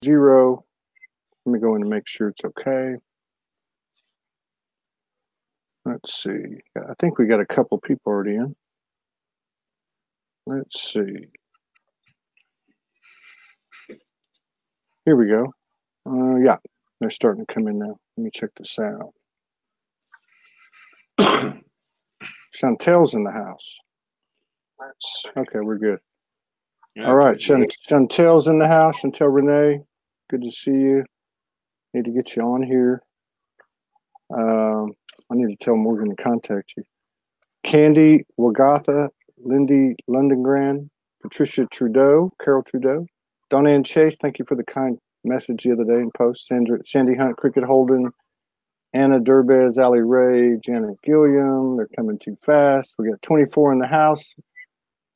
0. Let me go in and make sure it's okay. Let's see. I think we got a couple people already in. Let's see. Here we go. Yeah, they're starting to come in now. Let me check the sound. Chantel's in the house. Okay, we're good. All right, Chantel's in the house. Chantel Renee, good to see you. Need to get you on here. I need to tell Morgan to contact you. Candy Wagatha, Lindy Londongren, Patricia Trudeau, Carol Trudeau, Donna Ann Chase, thank you for the kind message the other day in post. Sandy Hunt, Cricket Holden, Anna Durbez, Allie Ray, Janet Gilliam. They're coming too fast. We got 24 in the house.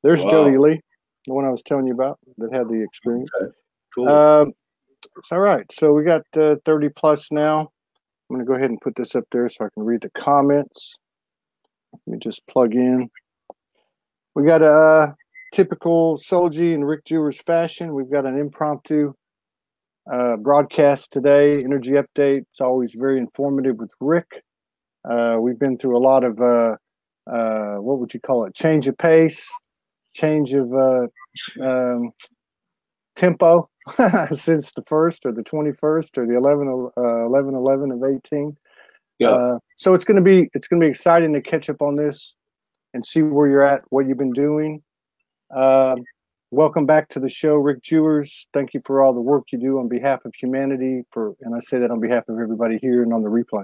There's Jody Lee, the one I was telling you about that had the experience. Okay. Cool. It's all right. So we got 30 plus now. I'm going to go ahead and put this up there so I can read the comments. Let me just plug in. We got a typical Soulogy and Rick Jewers fashion. We've got an impromptu broadcast today, energy update. It's always very informative with Rick. We've been through a lot of, what would you call it? Change of pace, change of tempo since the 1st or the 21st or the 11/11 of 18. Yeah. So it's going to be exciting to catch up on this and see where you're at, what you've been doing. Welcome back to the show, Rick Jewers. Thank you for all the work you do on behalf of humanity. And I say that on behalf of everybody here and on the replay.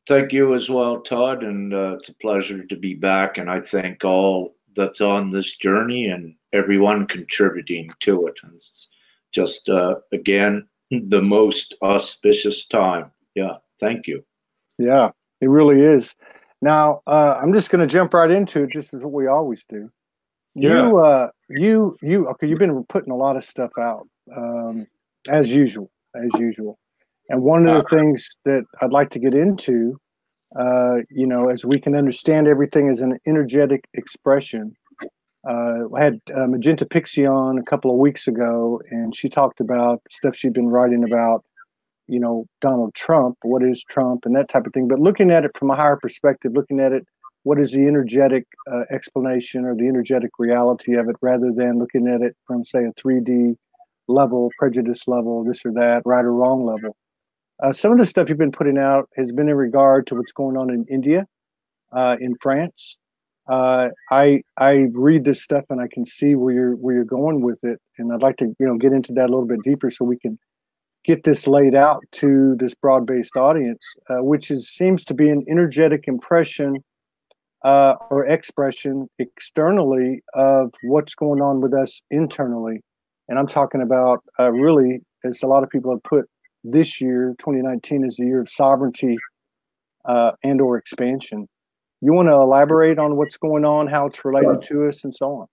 Thank you as well, Todd, and it's a pleasure to be back. And I thank all that's on this journey and everyone contributing to it. And it's just, again, the most auspicious time. Yeah, thank you. Yeah, it really is. Now, I'm just going to jump right into it, just as what we always do. Yeah. Okay, you've been putting a lot of stuff out, as usual. And one of the things that I'd like to get into, as we can understand everything as an energetic expression. I had Magenta Pixie on a couple of weeks ago, and she talked about stuff she'd been writing about, Donald Trump, what is Trump, and that type of thing. But looking at it from a higher perspective, looking at it, what is the energetic explanation or the energetic reality of it, rather than looking at it from, say, a 3D level, prejudice level, this or that, right or wrong level. Some of the stuff you've been putting out has been in regard to what's going on in India, in France. I read this stuff and I can see where you're going with it, and I'd like to get into that a little bit deeper so we can get this laid out to this broad-based audience, which seems to be an energetic impression or expression externally of what's going on with us internally. And I'm talking about really, as a lot of people have put, this year, 2019, is the year of sovereignty and or expansion. You want to elaborate on what's going on, how it's related to us, and so on?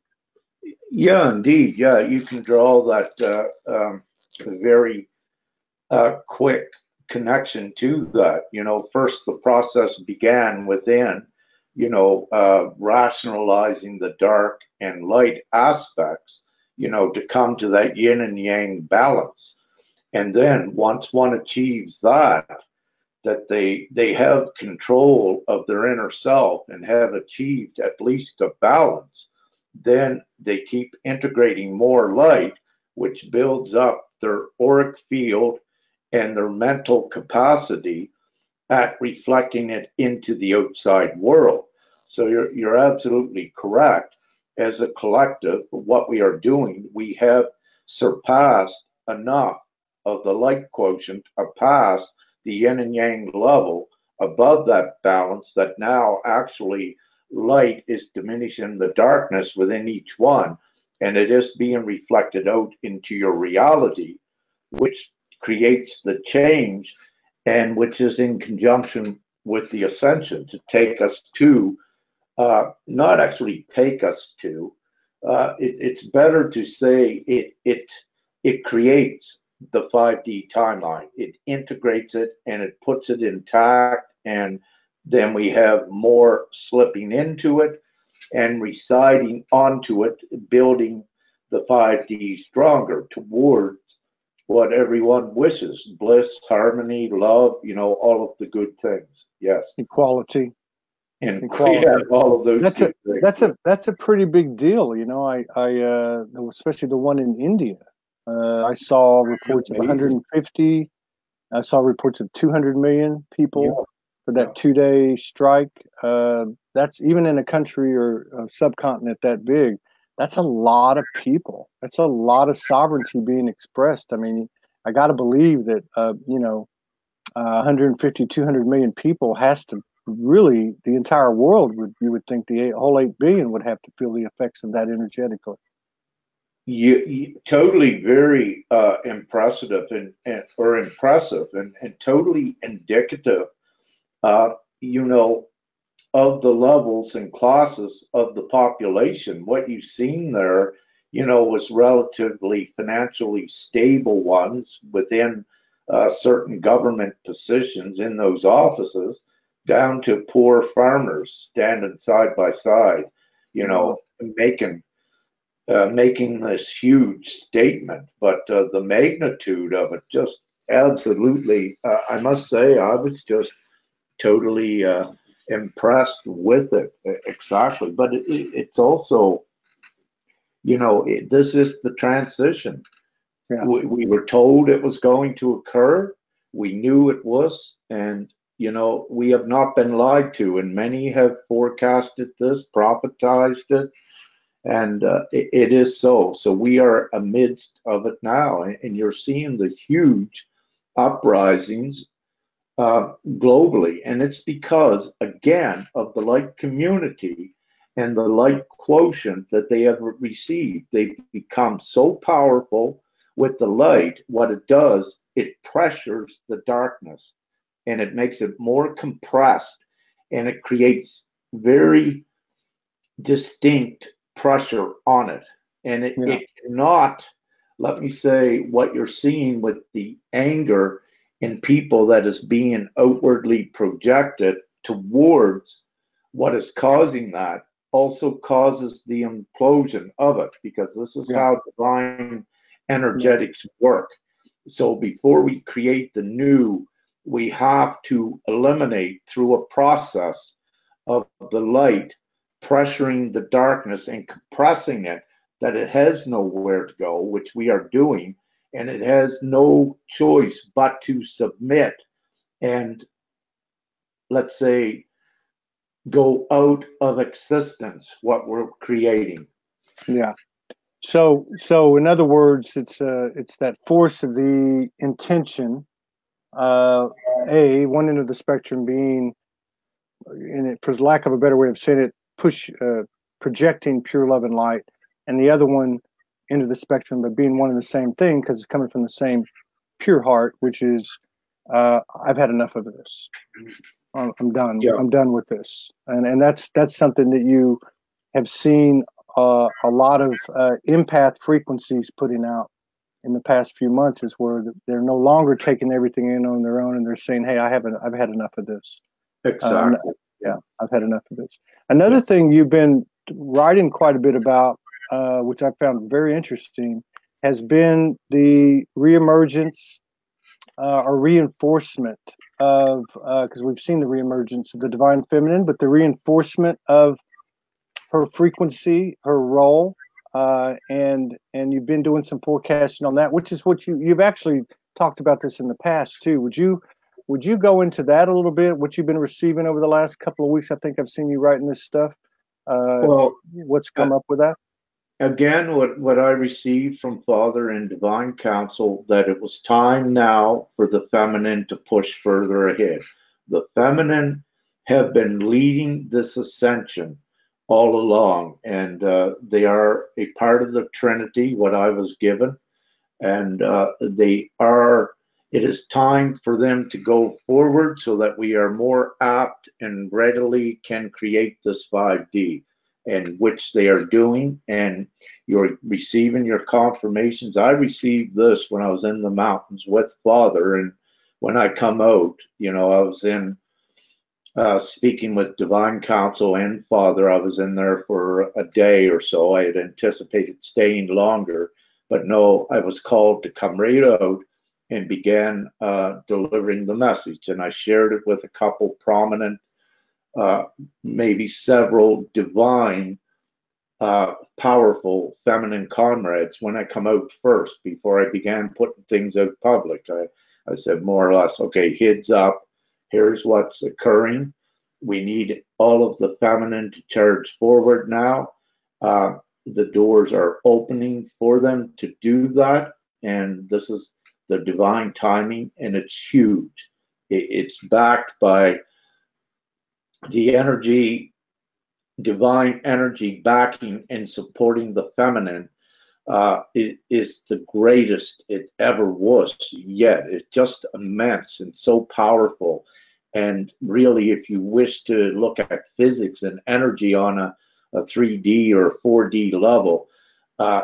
Yeah, indeed. Yeah, you can draw that very quick connection to that. First the process began within, rationalizing the dark and light aspects, to come to that yin and yang balance. And then once one achieves that they have control of their inner self and have achieved at least a balance, then they keep integrating more light, which builds up their auric field and their mental capacity at reflecting it into the outside world. So you're absolutely correct. As a collective, what we are doing, we have surpassed enough of the light quotient, past the yin and yang level, above that balance, that now actually light is diminishing the darkness within each one, and it is being reflected out into your reality, which creates the change, and which is in conjunction with the ascension to take us to, not actually take us to, it's better to say it creates the 5D timeline. It integrates it and it puts it intact, and then we have more slipping into it and residing onto it, building the 5D stronger towards what everyone wishes: bliss, harmony, love, all of the good things. Yes. Equality. And yeah, all of those good things. That's a pretty big deal. Especially the one in India. I saw reports of 150. I saw reports of 200 million people for that 2-day strike. That's even in a country or a subcontinent that big. That's a lot of people. That's a lot of sovereignty being expressed. I mean, I got to believe that 150, 200 million people has to really, the entire world you would think the whole 8 billion would have to feel the effects of that energetically. You totally very impressive and totally indicative, of the levels and classes of the population. What you've seen there, was relatively financially stable ones within certain government positions in those offices, down to poor farmers standing side by side, making this huge statement. But the magnitude of it, just absolutely, I must say, I was just totally impressed with it. Exactly. But it's also, this is the transition. Yeah. We were told it was going to occur. We knew it was. And, we have not been lied to. And many have forecasted this, prophetized it. And it is so. So we are amidst of it now. And you're seeing the huge uprisings globally. And it's because, again, of the light community and the light quotient that they have received. They've become so powerful with the light. What it does, it pressures the darkness and it makes it more compressed, and it creates very distinct pressure on it. And it cannot, let me say, what you're seeing with the anger in people that is being outwardly projected towards what is causing that, also causes the implosion of it, because this is how divine energetics work. So before we create the new, we have to eliminate through a process of the light pressuring the darkness and compressing it, that it has nowhere to go, which we are doing, and it has no choice but to submit and, let's say, go out of existence what we're creating. Yeah. So in other words, it's that force of the intention. One end of the spectrum being, for lack of a better way of saying it, projecting pure love and light, and the other one end of the spectrum, but being one and the same thing, because it's coming from the same pure heart, which is, I've had enough of this. I'm done. Yeah. I'm done with this, and that's something that you have seen a lot of empath frequencies putting out in the past few months, is where they're no longer taking everything in on their own, and they're saying, "Hey, I've had enough of this." Exactly. I've had enough of this. Another thing you've been writing quite a bit about, which I found very interesting, has been the reemergence or reinforcement of, because we've seen the reemergence of the divine feminine, but the reinforcement of her frequency, her role, and you've been doing some forecasting on that, which is what you've actually talked about this in the past too. Would you go into that a little bit? What you've been receiving over the last couple of weeks? I think I've seen you writing this stuff. What's come up with that? Again, what I received from Father and Divine Council, that it was time now for the feminine to push further ahead. The feminine have been leading this ascension all along, and they are a part of the Trinity, what I was given, and it is time for them to go forward so that we are more apt and readily can create this 5D, and which they are doing, and you're receiving your confirmations. I received this when I was in the mountains with Father, and when I come out, I was in speaking with Divine Council and Father. I was in there for a day or so. I had anticipated staying longer, but no, I was called to come right out and began delivering the message. And I shared it with a couple prominent, maybe several divine, powerful feminine comrades when I come out first, before I began putting things out public. I said more or less, okay, heads up, here's what's occurring. We need all of the feminine to charge forward now. The doors are opening for them to do that. And this is the divine timing, and it's huge. It's backed by the energy, divine energy backing and supporting the feminine. It is the greatest it ever was yet. It's just immense and so powerful. And really, if you wish to look at physics and energy on a 3D or 4D level,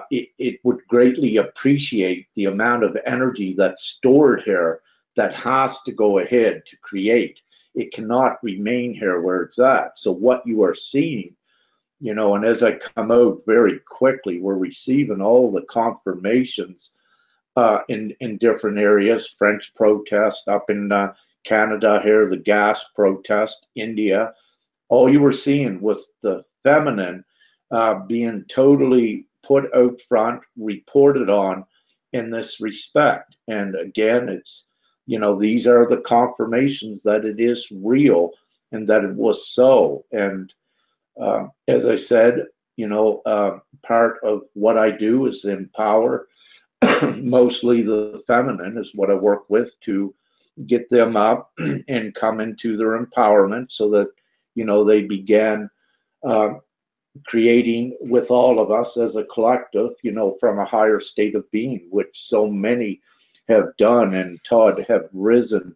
it would greatly appreciate the amount of energy that's stored here that has to go ahead to create. It cannot remain here where it's at. So what you are seeing, you know, and as I come out very quickly, we're receiving all the confirmations in different areas. French protest up in Canada here, the gas protest, India. All you were seeing was the feminine being totally put out front, reported on in this respect. And again, it's, you know, these are the confirmations that it is real and that it was so. And as I said, you know, part of what I do is empower mostly the feminine is what I work with, to get them up and come into their empowerment so that, you know, they began creating with all of us as a collective, you know, from a higher state of being, which so many have done and taught, have risen.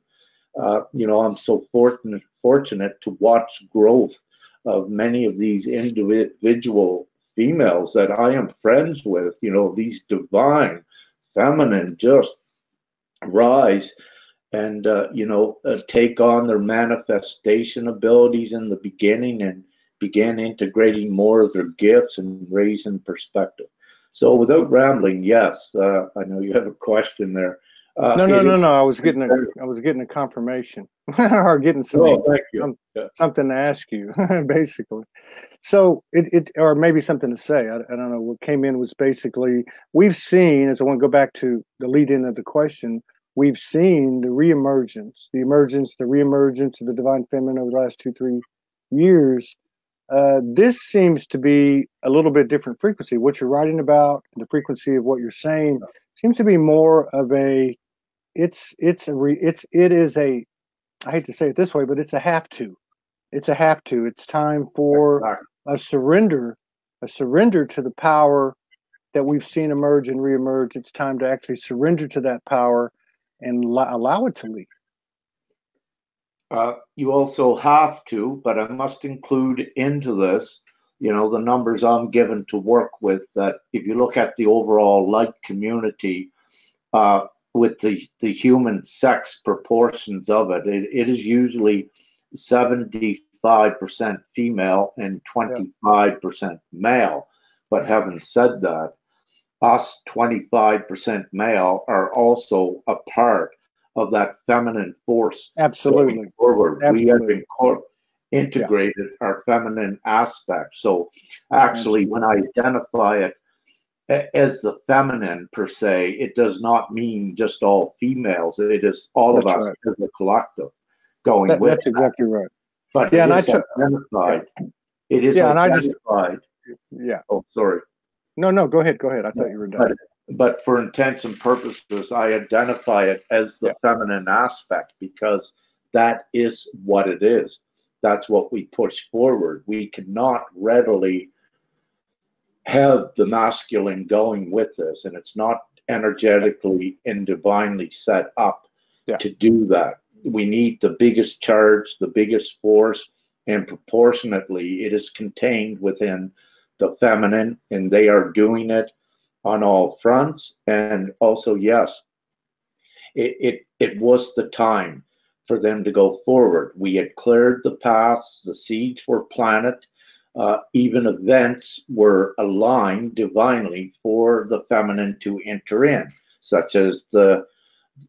You know, I'm so fortunate to watch growth of many of these individual females that I am friends with. You know, these divine feminine just rise and you know, take on their manifestation abilities in the beginning and begin integrating more of their gifts and raising perspective. So without rambling, yes, I know you have a question there. No. I was getting a confirmation or getting something to ask you, basically. So or maybe something to say. I don't know. What came in was basically, we've seen, as I want to go back to the lead in of the question, we've seen the reemergence of the divine feminine over the last 2-3 years. This seems to be a little bit different frequency. What you're writing about, the frequency of what you're saying, seems to be more of a. It is a. I hate to say it this way, but it's a have to. It's a have to. It's time for a surrender to the power that we've seen emerge and reemerge. It's time to actually surrender to that power and allow it to lead. You also have to, but I must include into this, you know, the numbers I'm given to work with, that if you look at the overall light community, with the human sex proportions of it, it is usually 75% female and 25% male. But having said that, us 25% male are also a part of that feminine force. Absolutely. Forward. Absolutely. We have integrated our feminine aspect. So actually, when I identify it as the feminine per se, it does not mean just all females. It is all of us as a collective going with that's exactly right. But it is identified. It is identified. Oh, sorry. No, go ahead. I thought you were done. But for intents and purposes, I identify it as the feminine aspect, because that is what it is. That's what we push forward. We cannot readily have the masculine going with this, and it's not energetically and divinely set up to do that. We need the biggest charge, the biggest force, and proportionately it is contained within the feminine, and they are doing it on all fronts. And also, yes, it was the time for them to go forward. We had cleared the paths, the seeds were planted, even events were aligned divinely for the feminine to enter in, such as the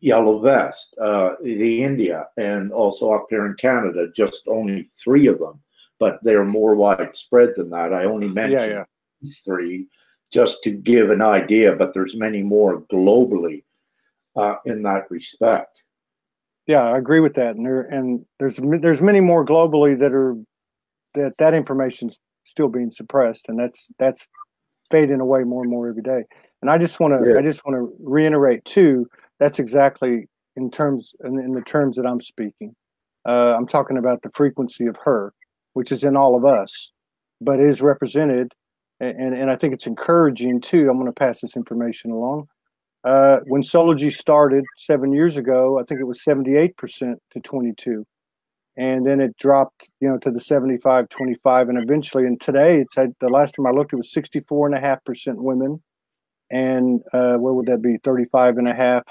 yellow vest, the India, and also up here in Canada, just only 3 of them, but they're more widespread than that. I only mentioned these 3 just to give an idea, but there's many more globally in that respect. Yeah, I agree with that, and there's many more globally that information's still being suppressed, and that's fading away more and more every day. And I just want to reiterate too. That's exactly in the terms that I'm speaking. I'm talking about the frequency of her, which is in all of us, but is represented, and I think it's encouraging too. I'm going to pass this information along. When Soulogy started 7 years ago, I think it was 78% to 22, and then it dropped, to the 75-25, and eventually, and today it's at the last time I looked, it was 64.5% women, and what would that be? 35.5%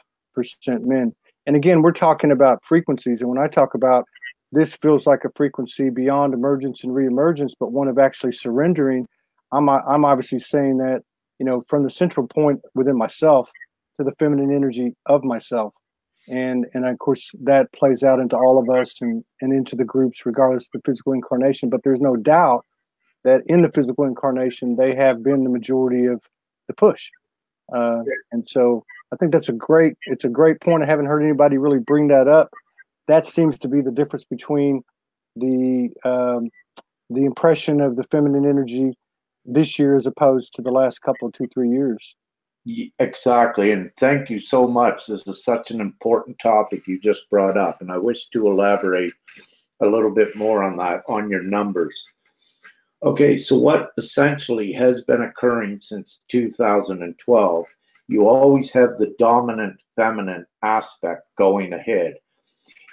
men. And again, we're talking about frequencies, and when I talk about this, feels like a frequency beyond emergence and reemergence, but one of actually surrendering. I'm obviously saying that, from the central point within myself to the feminine energy of myself. And of course, that plays out into all of us and into the groups, regardless of the physical incarnation. But there's no doubt that in the physical incarnation, they have been the majority of the push. And so I think it's a great point. I haven't heard anybody really bring that up. That seems to be the difference between the impression of the feminine energy this year as opposed to the last couple of 2-3 years. Exactly, and thank you so much. This is such an important topic you just brought up, and I wish to elaborate a little bit more on that, on your numbers. Okay, so what essentially has been occurring since 2012, you always have the dominant feminine aspect going ahead.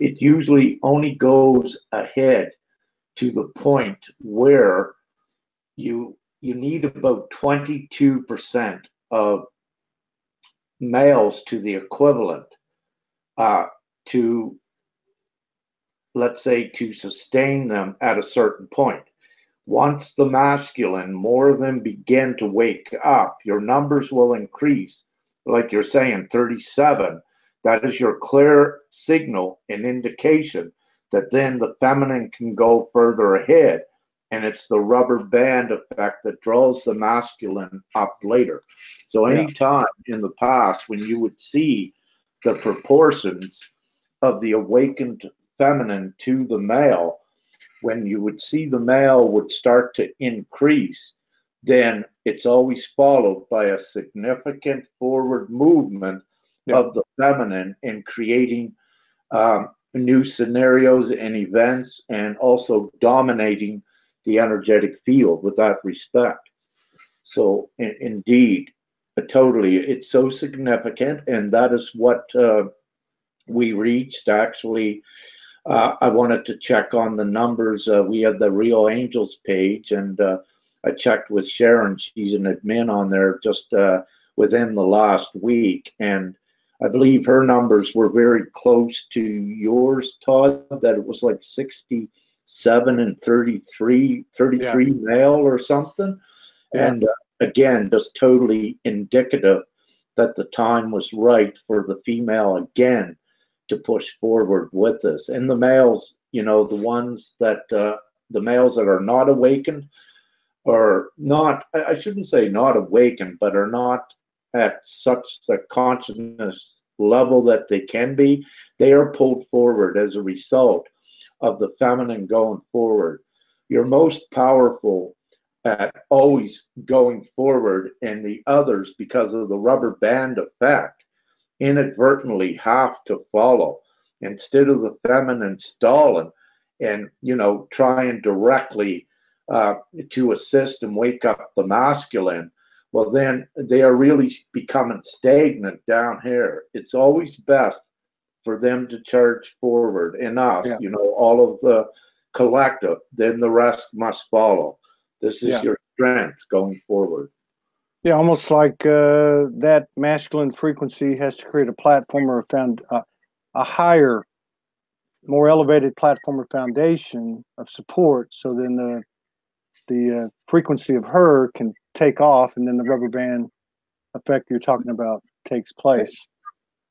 It usually only goes ahead to the point where you need about 22% of males to the equivalent to, let's say, to sustain them at a certain point. Once the masculine, more of them begin to wake up, your numbers will increase. Like you're saying, 37, that is your clear signal and indication that then the feminine can go further ahead. And it's the rubber band effect that draws the masculine up later. So anytime in the past when you would see the proportions of the awakened feminine to the male, when you would see the male would start to increase, then it's always followed by a significant forward movement of the feminine in creating new scenarios and events, and also dominating the energetic field with that respect. So indeed, totally, it's so significant, and that is what we reached. Actually, I wanted to check on the numbers. We had the Real Angels page, and I checked with Sharon. She's an admin on there just within the last week, and I believe her numbers were very close to yours, Todd, that it was like 67 and 33 male or something. And again, just totally indicative that the time was right for the female again to push forward with this. And the males, the ones that the males that are not awakened, or not, I shouldn't say not awakened, but are not at such the consciousness level that they can be, they are pulled forward as a result of the feminine going forward. You're most powerful at always going forward, and the others, because of the rubber band effect, inadvertently have to follow instead of the feminine stalling and trying directly to assist and wake up the masculine. Well, then they are really becoming stagnant down here. It's always best for them to charge forward, and us, all of the collective, then the rest must follow. This is your strength going forward. Yeah, almost like that masculine frequency has to create a platform or found a higher more elevated platform or foundation of support. So then the frequency of her can take off, and then the rubber band effect you're talking about takes place.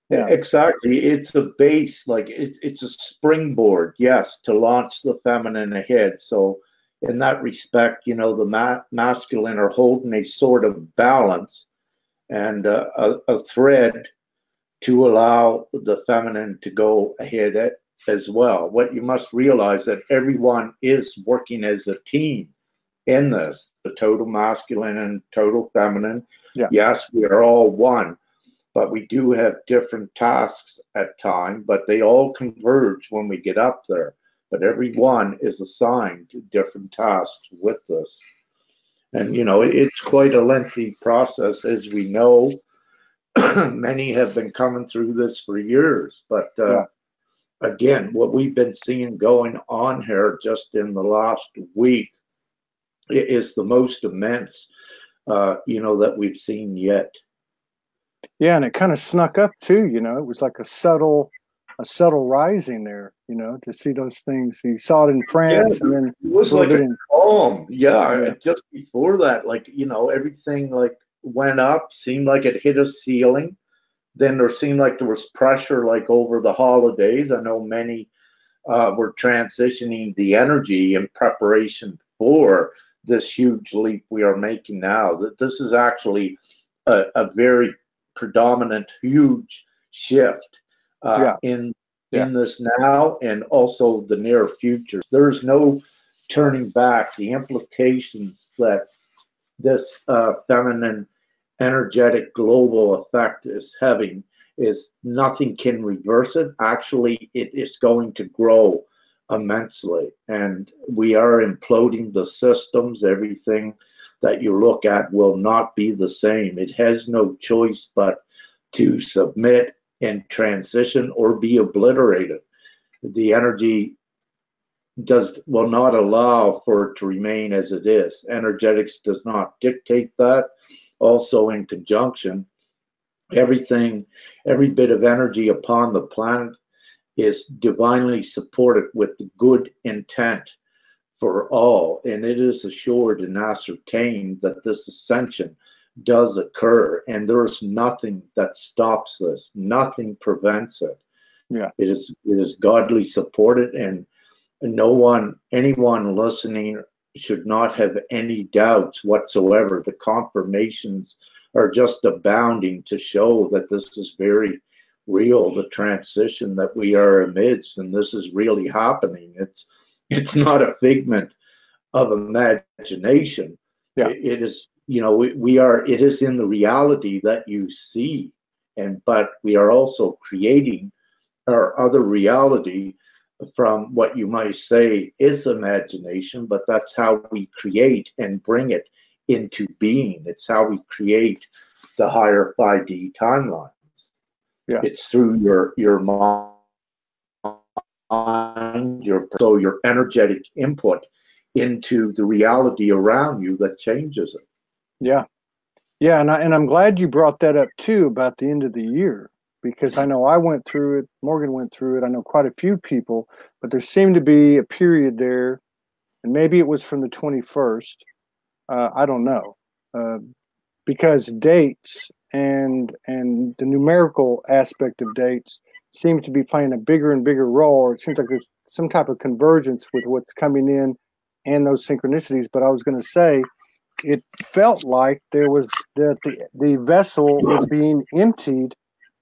Yeah. Exactly. It's a base, like it's a springboard, yes, to launch the feminine ahead. So in that respect, the masculine are holding a sort of balance and a thread to allow the feminine to go ahead as well. What you must realize that everyone is working as a team in this, the total masculine and total feminine. Yeah. Yes, we are all one, but we do have different tasks at time, but they all converge when we get up there. But everyone is assigned to different tasks with this. And, it's quite a lengthy process, as we know. Many have been coming through this for years, but again, what we've been seeing going on here just in the last week is the most immense, that we've seen yet. Yeah, and it kind of snuck up too. It was like a subtle rising there. To see those things. You saw it in France, and then it was like a calm. Yeah, just before that, everything went up, seemed like it hit a ceiling. Then there seemed like there was pressure over the holidays. I know many were transitioning the energy in preparation for this huge leap we are making now. That this is actually a very predominant, huge shift in this now and also the near future. There's no turning back. The implications that this feminine energetic global effect is having is nothing can reverse it. Actually, it is going to grow immensely, and we are imploding the systems. Everything that you look at will not be the same. It has no choice but to submit and transition or be obliterated. The energy will not allow for it to remain as it is. Energetics does not dictate that. Also in conjunction, every bit of energy upon the planet is divinely supported with the good intent for all, and it is assured and ascertained that this ascension does occur, and there is nothing that stops this. Nothing prevents it. Yeah, it is godly supported, and anyone listening should not have any doubts whatsoever. The confirmations are just abounding to show that this is very real, the transition that we are amidst, and this is really happening. It's not a figment of imagination. Yeah. It is, it is in the reality that you see, but we are also creating our other reality from what you might say is imagination, but that's how we create and bring it into being. It's how we create the higher 5D timelines. Yeah. It's through your mind, your energetic input into the reality around you that changes it. Yeah. Yeah, and I'm glad you brought that up too about the end of the year, because I know I went through it, Morgan went through it, I know quite a few people, but there seemed to be a period there, and maybe it was from the 21st, I don't know, because dates and the numerical aspect of dates seems to be playing a bigger and bigger role, or it seems like there's some type of convergence with what's coming in and those synchronicities. But I was going to say, it felt like there was that the vessel was being emptied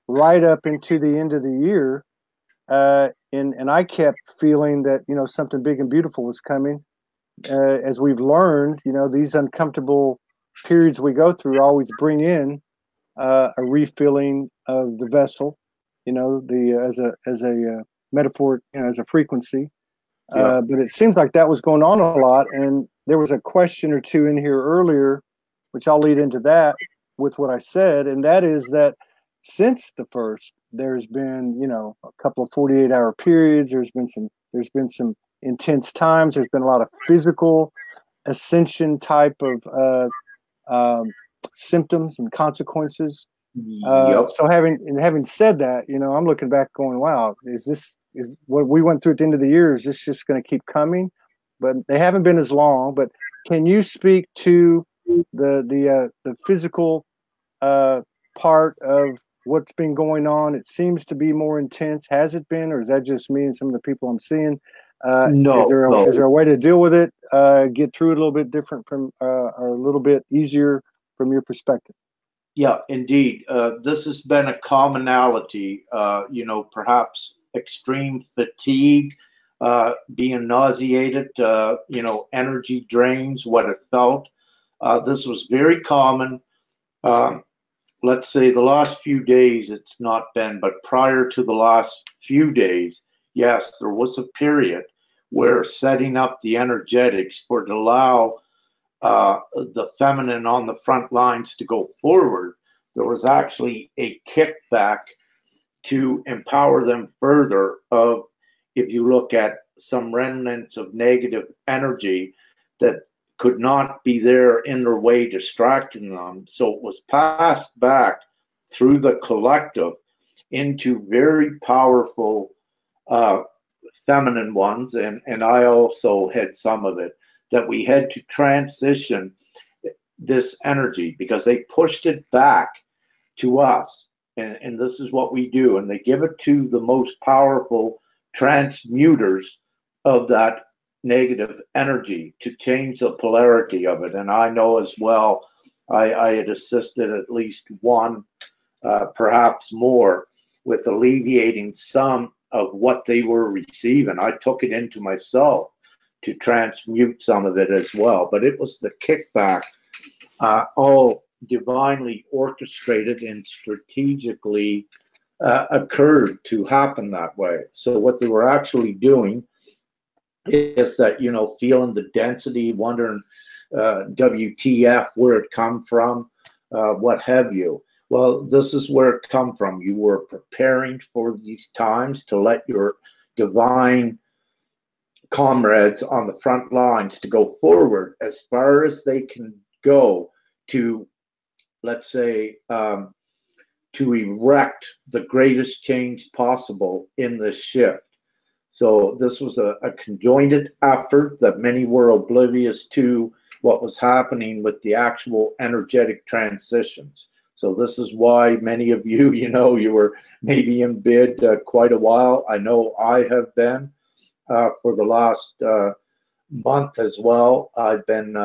right up into the end of the year, and I kept feeling that something big and beautiful was coming. As we've learned, these uncomfortable periods we go through always bring in a refilling of the vessel. As a metaphor, as a frequency. But it seems like that was going on a lot, and there was a question or two in here earlier, which I'll lead into that with what I said, and that is that since the first, there's been a couple of 48-hour periods. There's been some intense times. There's been a lot of physical ascension type of symptoms and consequences. So having said that, I'm looking back going, wow, is is what we went through at the end of the year, is this just going to keep coming? But they haven't been as long. But can you speak to the physical part of what's been going on? It seems to be more intense. Has it been, or is that just me and some of the people I'm seeing? Is there a way to deal with it? Get through it a little bit different from, or a little bit easier from your perspective? Yeah, indeed. This has been a commonality. Perhaps extreme fatigue, being nauseated. Energy drains. What it felt. This was very common. Let's say the last few days it's not been, but prior to the last few days, yes, there was a period where setting up the energetics for to allow the feminine on the front lines to go forward, there was actually a kickback to empower them further. Of if you look at some remnants of negative energy that could not be there in their way, distracting them. So it was passed back through the collective into very powerful feminine ones. And I also had some of it, that we had to transition this energy because they pushed it back to us. And this is what we do. And they give it to the most powerful transmuters of that negative energy to change the polarity of it. And I know as well, I had assisted at least one, perhaps more, with alleviating some of what they were receiving. I took it into myself to transmute some of it as well. But it was the kickback, all divinely orchestrated and strategically occurred to happen that way. So what they were actually doing is that, feeling the density, wondering WTF, where it come from, what have you. Well, this is where it come from. You were preparing for these times to let your divine comrades on the front lines to go forward as far as they can go to, let's say, to erect the greatest change possible in this shift. So this was a conjoined effort that many were oblivious to what was happening with the actual energetic transitions. So this is why many of you, you were maybe in bed quite a while. I know I have been for the last month as well. I've been,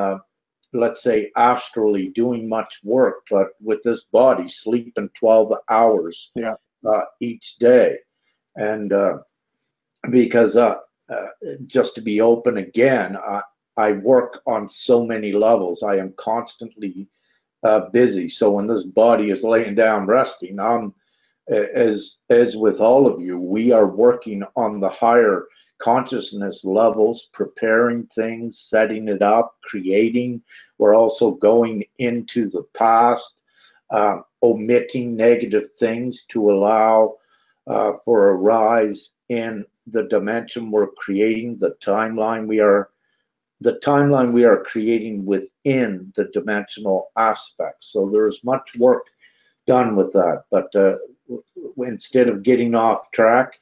let's say, astrally doing much work, but with this body sleeping 12 hours each day. And because just to be open again, I work on so many levels. I am constantly busy. So when this body is laying down resting, I'm, as with all of you, we are working on the higher consciousness levels, preparing things, setting it up, creating. We're also going into the past, omitting negative things to allow for a rise in the dimension we're creating, the timeline we are creating within the dimensional aspects. So there's much work done with that. But instead of getting off track,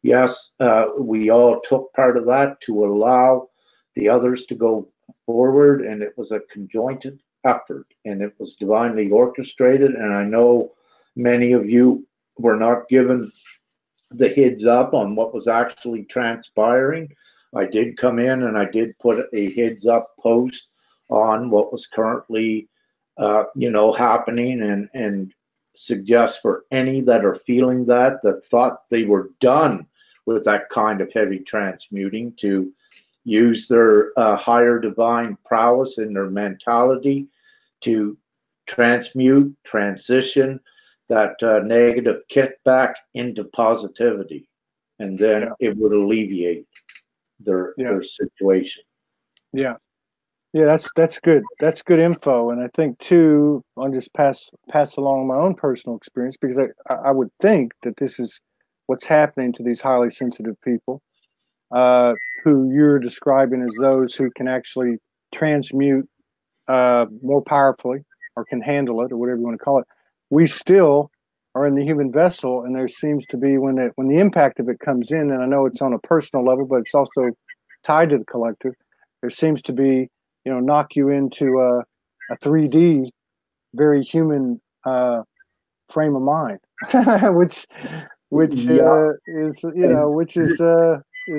yes, we all took part of that to allow the others to go forward, and it was a conjoined effort, and it was divinely orchestrated. And I know many of you were not given the heads up on what was actually transpiring. I did come in and I did put a heads up post on what was currently, happening, and suggest for any that are feeling that thought they were done with that kind of heavy transmuting to use their higher divine prowess in their mentality to transmute, transition that negative kickback into positivity, and then it would alleviate their situation. Yeah, that's good. That's good info, and I think too, I'll just pass along my own personal experience, because I would think that this is what's happening to these highly sensitive people, who you're describing as those who can actually transmute more powerfully, or can handle it, or whatever you want to call it. We still are in the human vessel, and there seems to be when the impact of it comes in, and I know it's on a personal level, but it's also tied to the collective. There seems to be, knock you into a 3D, very human frame of mind, which Yeah. is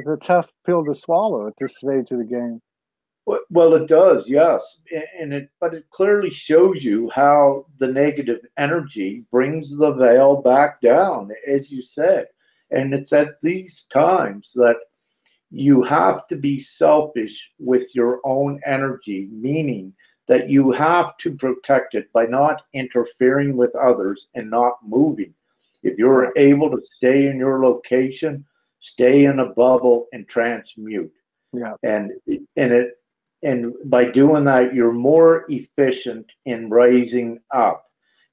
a tough pill to swallow at this stage of the game. Well, it does, yes, but it clearly shows you how the negative energy brings the veil back down, as you said, and it's at these times that you have to be selfish with your own energy, meaning that you have to protect it by not interfering with others and not moving. If you're able to stay in your location, stay in a bubble and transmute. Yeah. And by doing that, you're more efficient in raising up.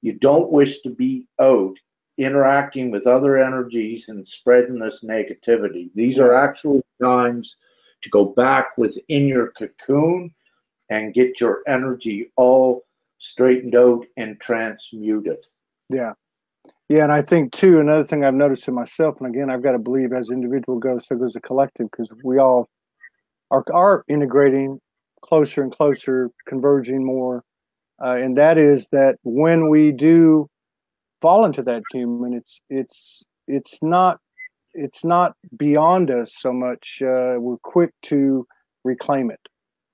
You don't wish to be out interacting with other energies and spreading this negativity. These are actually times to go back within your cocoon and get your energy all straightened out and transmuted. Yeah. Yeah, and I think too, another thing I've noticed in myself, and again, I've got to believe as individual goes, so goes the collective, because we all are integrating closer and closer, converging more, and that is that when we do fall into that human, it's not beyond us so much. We're quick to reclaim it.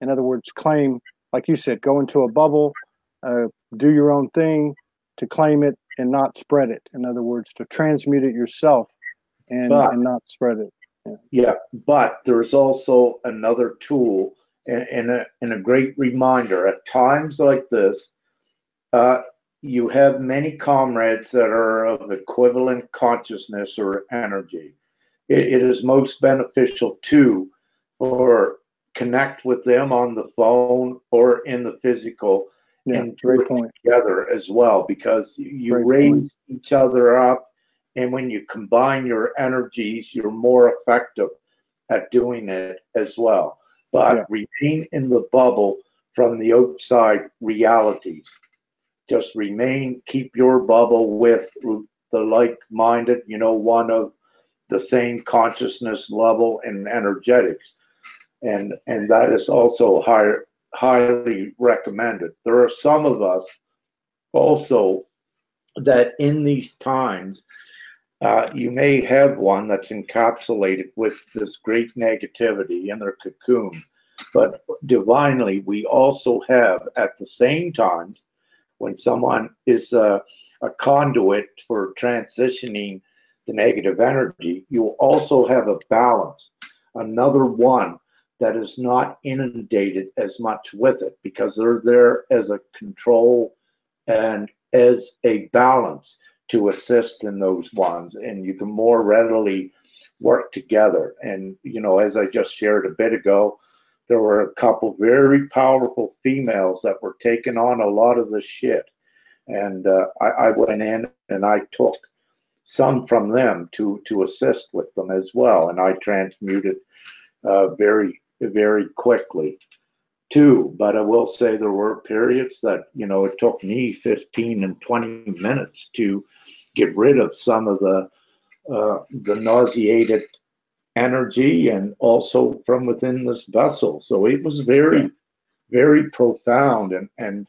In other words, claim, like you said, go into a bubble, do your own thing to claim it and not spread it. In other words, to transmute it yourself and not spread it. Yeah, but there's also another tool and a great reminder at times like this. You have many comrades that are of equivalent consciousness or energy. It is most beneficial too for connect with them on the phone or in the physical and do it together as well, because you raise each other up, and when you combine your energies, you're more effective at doing it as well. But remain in the bubble from the outside realities. Just remain, keep your bubble with the like-minded, one of the same consciousness level and energetics. And that is also highly recommended. There are some of us also that in these times, you may have one that's encapsulated with this great negativity in their cocoon, but divinely, we also have at the same times, when someone is a conduit for transitioning the negative energy, you also have a balance, another one that is not inundated as much with it, because they're there as a control and as a balance to assist in those ones, and you can more readily work together. And as I just shared a bit ago, there were a couple very powerful females that were taking on a lot of the shit, and I went in and I took some from them to assist with them as well, and I transmuted very, very quickly too. But I will say there were periods that it took me 15 and 20 minutes to get rid of some of the nauseated energy, and also from within this vessel. So it was very, very profound. And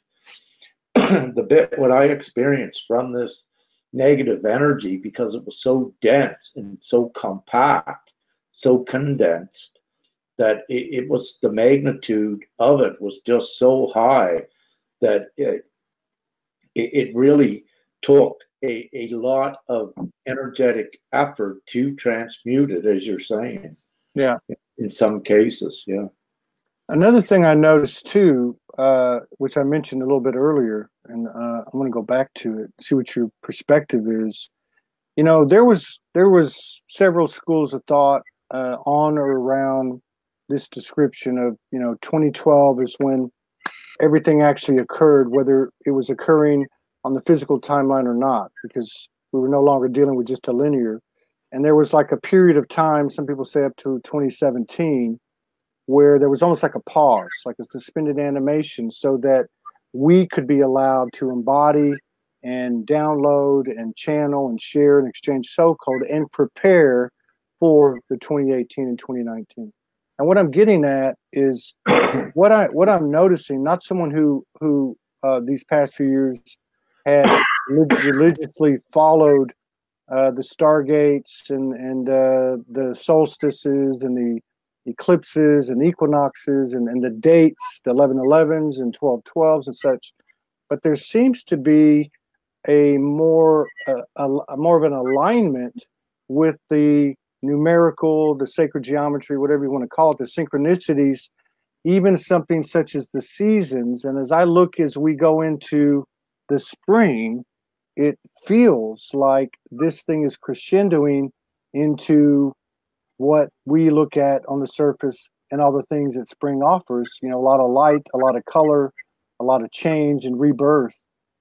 the bit what I experienced from this negative energy, because it was so dense and so compact, so condensed, that it was, the magnitude of it was just so high that it really took a lot of energetic effort to transmute it, as you're saying. Yeah. In some cases, yeah. Another thing I noticed too, which I mentioned a little bit earlier, and I'm going to go back to it, see what your perspective is. There was several schools of thought on or around this description of 2012 is when everything actually occurred, whether it was occurring on the physical timeline or not, because we were no longer dealing with just a linear. And there was like a period of time, some people say up to 2017, where there was almost like a pause, like a suspended animation, so that we could be allowed to embody and download and channel and share and exchange soul code and prepare for the 2018 and 2019. And what I'm getting at is what I'm noticing, not someone who these past few years had religiously followed the stargates and the solstices and the eclipses and equinoxes and the dates, the 11/11s and 12/12s and such. But there seems to be a more of an alignment with the numerical, the sacred geometry, whatever you want to call it, the synchronicities, even something such as the seasons. And as I look as we go into the spring, it feels like this thing is crescendoing into what we look at on the surface and all the things that spring offers, you know, a lot of light, a lot of color, a lot of change and rebirth.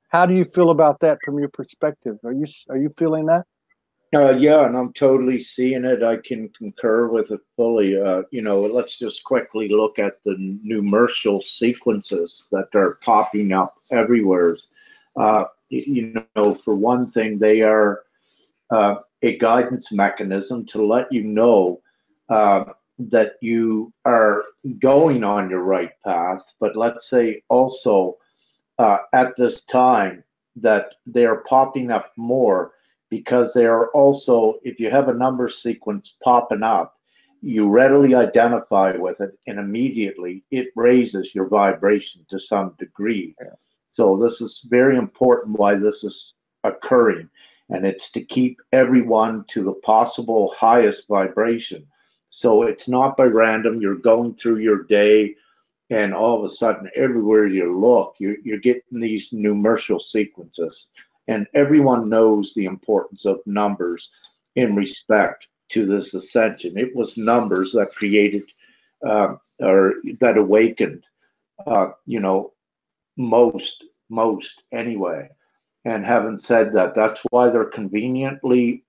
How do you feel about that from your perspective? Are you feeling that? Yeah, and I'm totally seeing it. I can concur with it fully. You know, let's just quickly look at the numeral sequences that are popping up everywhere. You know, for one thing, they are a guidance mechanism to let you know that you are going on your right path. But let's say also at this time that they are popping up more because they are also, if you have a number sequence popping up, you readily identify with it and immediately it raises your vibration to some degree. Yeah. So this is very important why this is occurring, and it's to keep everyone to the possible highest vibration. So it's not by random. You're going through your day and all of a sudden everywhere you look, you're getting these numeral sequences. And everyone knows the importance of numbers in respect to this ascension. It was numbers that created or that awakened, you know, most anyway. And having said that, that's why they're conveniently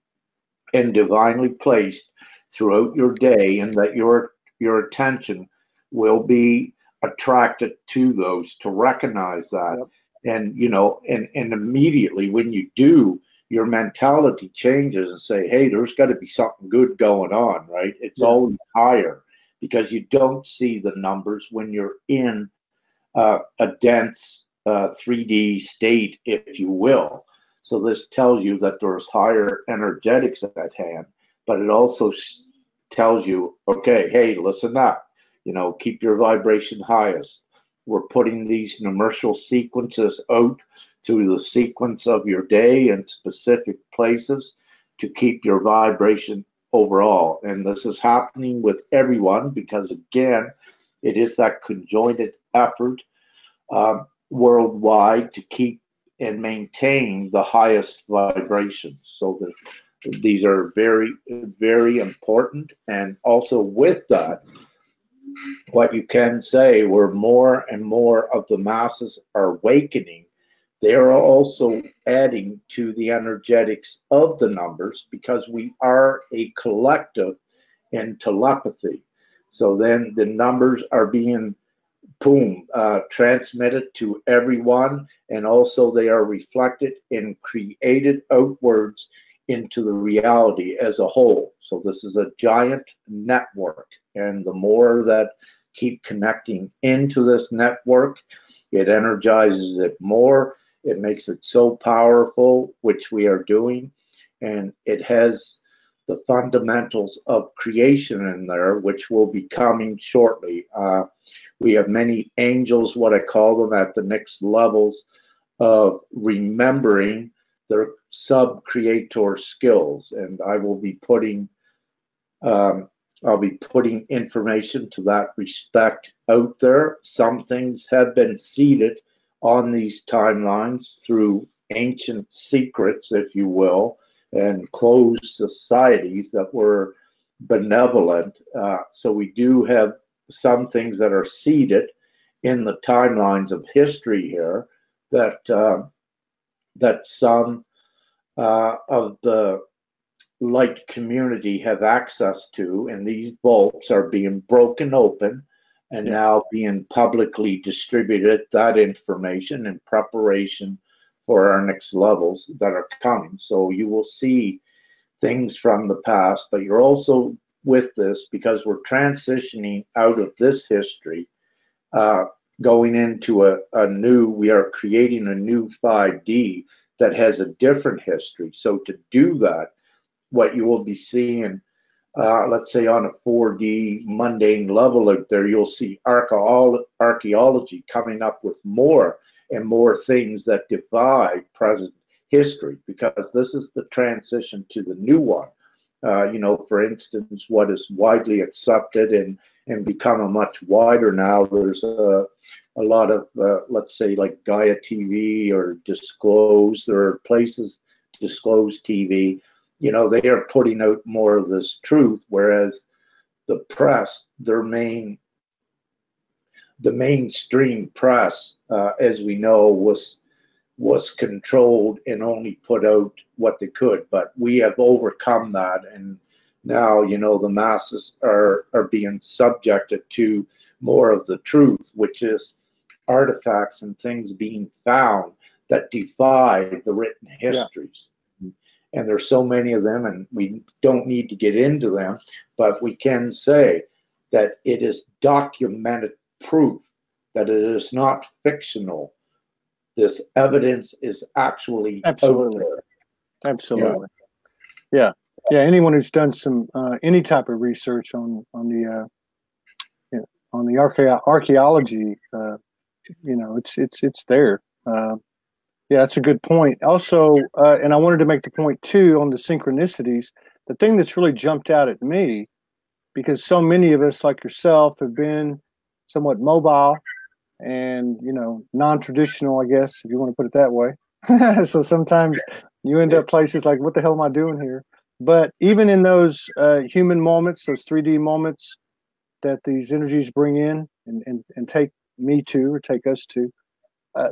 and divinely placed throughout your day, and that your attention will be attracted to those to recognize that. Yep. And, you know, and immediately when you do, your mentality changes and say, hey, there's got to be something good going on, right? It's always higher because you don't see the numbers when you're in a dense 3D state, if you will. So this tells you that there's higher energetics at hand, but it also tells you, okay, hey, listen up, you know, keep your vibration highest. We're putting these numeral sequences out through the sequence of your day in specific places to keep your vibration overall. And this is happening with everyone because, again, it is that conjoined effort worldwide to keep and maintain the highest vibrations. So that these are very, very important. And also with that, what you can say, where more and more of the masses are awakening, they are also adding to the energetics of the numbers because we are a collective in telepathy. So then the numbers are being transmitted to everyone, and also they are reflected and created outwards into the reality as a whole. So this is a giant network, and the more that keep connecting into this network, it energizes it more. It makes it so powerful, which we are doing, and it has the fundamentals of creation in there, which will be coming shortly. We have many angels, what I call them, at the next levels of remembering their sub-creator skills, and I will be putting I'll be putting information to that respect out there. Some things have been seeded on these timelines through ancient secrets, if you will, and closed societies that were benevolent. So we do have some things that are seeded in the timelines of history here that that some of the light community have access to, and these vaults are being broken open and now being publicly distributed, that information, in preparation for our next levels that are coming. So you will see things from the past, but you're also with this because we're transitioning out of this history, going into a new, we are creating a new 5D that has a different history. So to do that, what you will be seeing, let's say on a 4D mundane level out there, you'll see archaeology coming up with more and more things that defy present history, because this is the transition to the new one. You know, for instance, what is widely accepted and become a much wider now, there's a lot of, let's say, like Gaia TV or Disclose, there are places, Disclose TV, you know, they are putting out more of this truth, whereas the press, the mainstream press, as we know, was controlled and only put out what they could. But we have overcome that, and now, you know, the masses are being subjected to more of the truth, which is artifacts and things being found that defy the written histories. Yeah. And there's so many of them, and we don't need to get into them, but we can say that it is documented proof that it is not fictional. This evidence is actually absolutely out there. Absolutely. Yeah. Yeah. Anyone who's done some any type of research on the archaeology, you know, it's there. Yeah, that's a good point. Also, and I wanted to make the point too on the synchronicities. The thing that's really jumped out at me, because so many of us, like yourself, have been somewhat mobile and, you know, non-traditional, I guess, if you want to put it that way. So sometimes you end up places like, what the hell am I doing here? But even in those human moments, those 3D moments that these energies bring in and take me to, or take us to,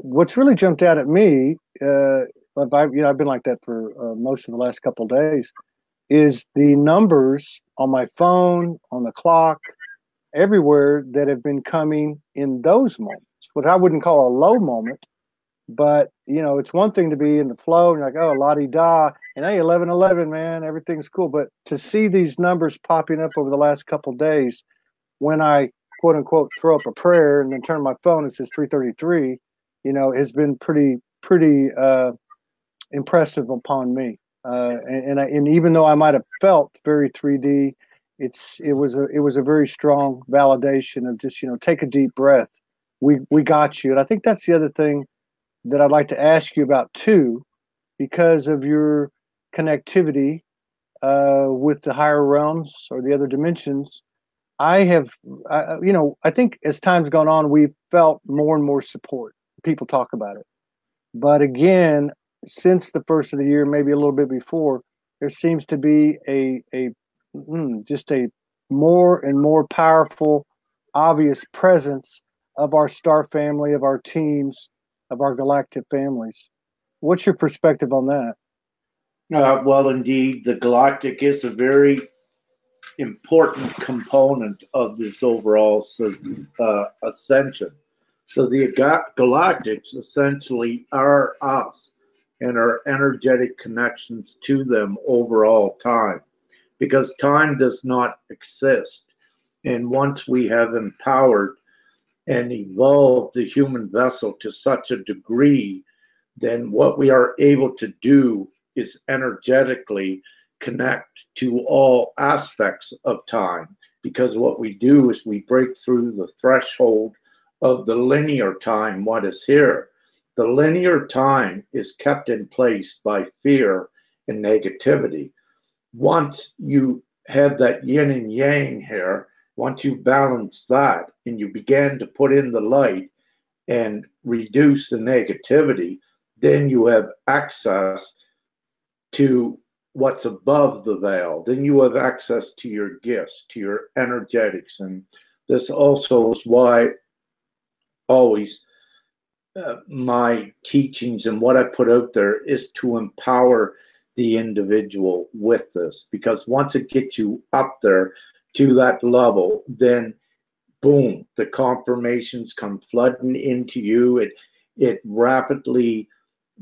what's really jumped out at me, I've been like that for most of the last couple of days, is the numbers on my phone, on the clock, everywhere that have been coming in those moments, what I wouldn't call a low moment. But, you know, it's one thing to be in the flow and you're like, oh, la-di-da, and hey, 11-11, man, everything's cool. But to see these numbers popping up over the last couple of days, when I, quote unquote, throw up a prayer and then turn my phone, it says 3:33, you know, has been pretty impressive upon me. And even though I might have felt very 3D, it was a very strong validation of just, you know, take a deep breath. We got you. And I think that's the other thing that I'd like to ask you about too, because of your connectivity with the higher realms or the other dimensions. I think as time's gone on, we've felt more and more support. People talk about it. But again, since the first of the year, maybe a little bit before, there seems to be just a more and more powerful, obvious presence of our star family, of our teams, of our galactic families. What's your perspective on that? Well, indeed, the galactic is a very important component of this overall ascension. So the galactics essentially are us and our energetic connections to them overall time, because time does not exist. And once we have empowered and evolved the human vessel to such a degree, then what we are able to do is energetically connect to all aspects of time, because what we do is we break through the threshold of the linear time, what is here. The linear time is kept in place by fear and negativity. Once you have that yin and yang here, once you balance that and you begin to put in the light and reduce the negativity, then you have access to what's above the veil. Then you have access to your gifts, to your energetics. And this also is why always my teachings and what I put out there is to empower the individual with this, because once it gets you up there to that level, then boom, the confirmations come flooding into you. It rapidly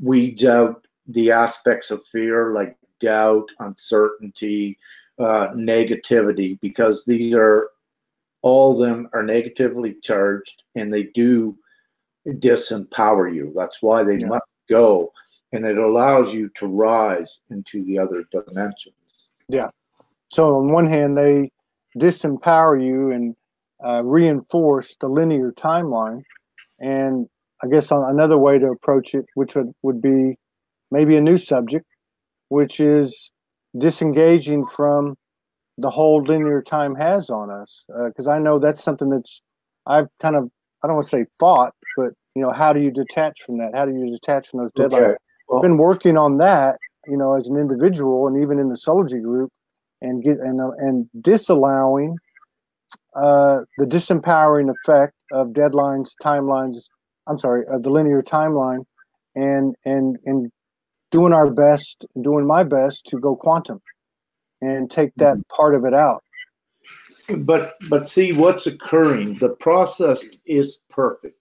weeds out the aspects of fear like doubt, uncertainty, negativity, because these are all of them are negatively charged and they do disempower you. That's why they must go, and it allows you to rise into the other dimensions. Yeah. So on one hand, they disempower you and reinforce the linear timeline. And I guess on another way to approach it, which would be maybe a new subject, which is disengaging from the hold linear time has on us. Because I know that's something that's I've kind of, I don't want to say fought, but how do you detach from that? How do you detach from those deadlines? Okay. Well, I've been working on that, as an individual and even in the Soulogy group, and disallowing the disempowering effect of deadlines, timelines. I'm sorry, of the linear timeline, and doing my best to go quantum and take that part of it out. But see what's occurring. The process is perfect,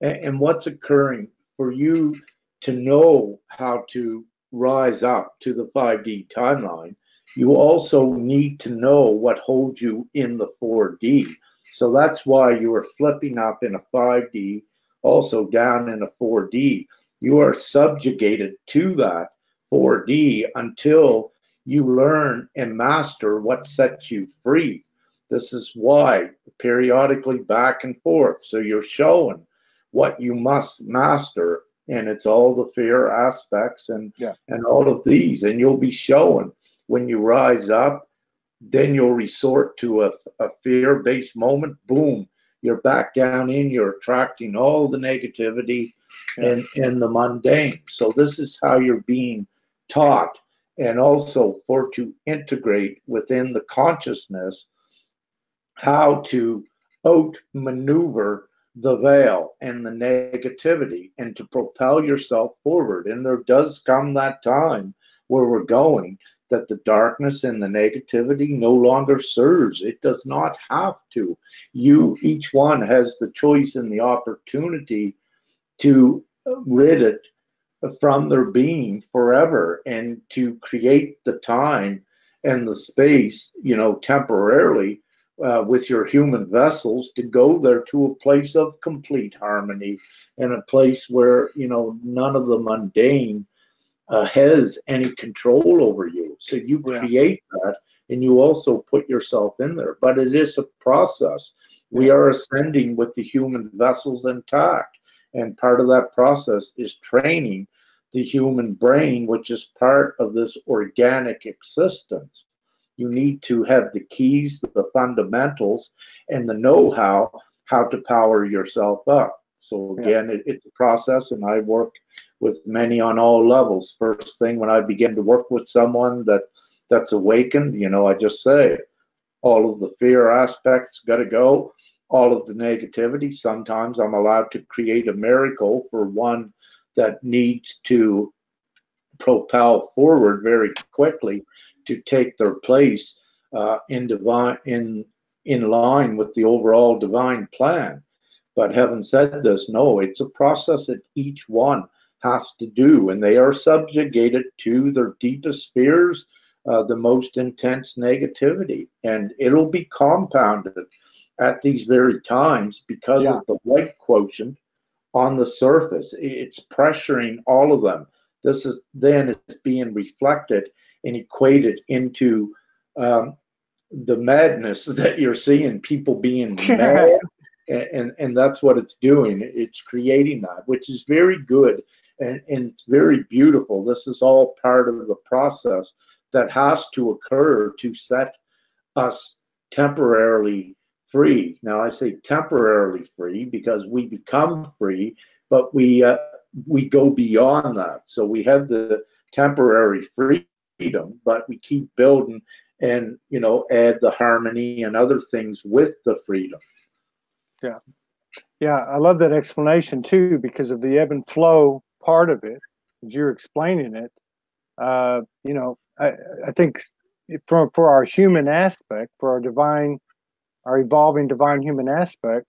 and what's occurring for you to know how to rise up to the 5D timeline, you also need to know what holds you in the 4D. So that's why you are flipping up in a 5D, also down in a 4D. You are subjugated to that 4D until you learn and master what sets you free. This is why periodically back and forth. So you're showing what you must master, and it's all the fear aspects and all of these, and you'll be showing when you rise up. Then you'll resort to a fear-based moment. Boom, you're back down in. You're attracting all the negativity and the mundane. So this is how you're being taught, and also for to integrate within the consciousness how to outmaneuver the veil and the negativity and to propel yourself forward. And there does come that time where we're going that the darkness and the negativity no longer serves. It does not have to. Each one has the choice and the opportunity to rid it from their being forever and to create the time and the space, temporarily with your human vessels to go there to a place of complete harmony and a place where, none of the mundane has any control over you. So you create that and you also put yourself in there. But it is a process. We are ascending with the human vessels intact. And part of that process is training the human brain, which is part of this organic existence. You need to have the keys, the fundamentals, and the know-how to power yourself up. So again, it's a process, and I work with many on all levels. First thing, when I begin to work with someone that's awakened, I just say, all of the fear aspects got to go, all of the negativity. Sometimes I'm allowed to create a miracle for one that needs to propel forward very quickly to take their place in line with the overall divine plan. But having said this, no, it's a process that each one has to do, and they are subjugated to their deepest fears, the most intense negativity, and it'll be compounded at these very times because of the white quotient on the surface. It's pressuring all of them. This is then it's being reflected and equated into the madness that you're seeing, people being mad, and that's what it's doing. It's creating that, which is very good and it's very beautiful. This is all part of the process that has to occur to set us temporarily free. Now I say temporarily free because we become free, but we go beyond that. So we have the temporary freedom, but we keep building and add the harmony and other things with the freedom. Yeah, I love that explanation too, because of the ebb and flow part of it, as you're explaining it. I think for our human aspect, for our evolving divine human aspect,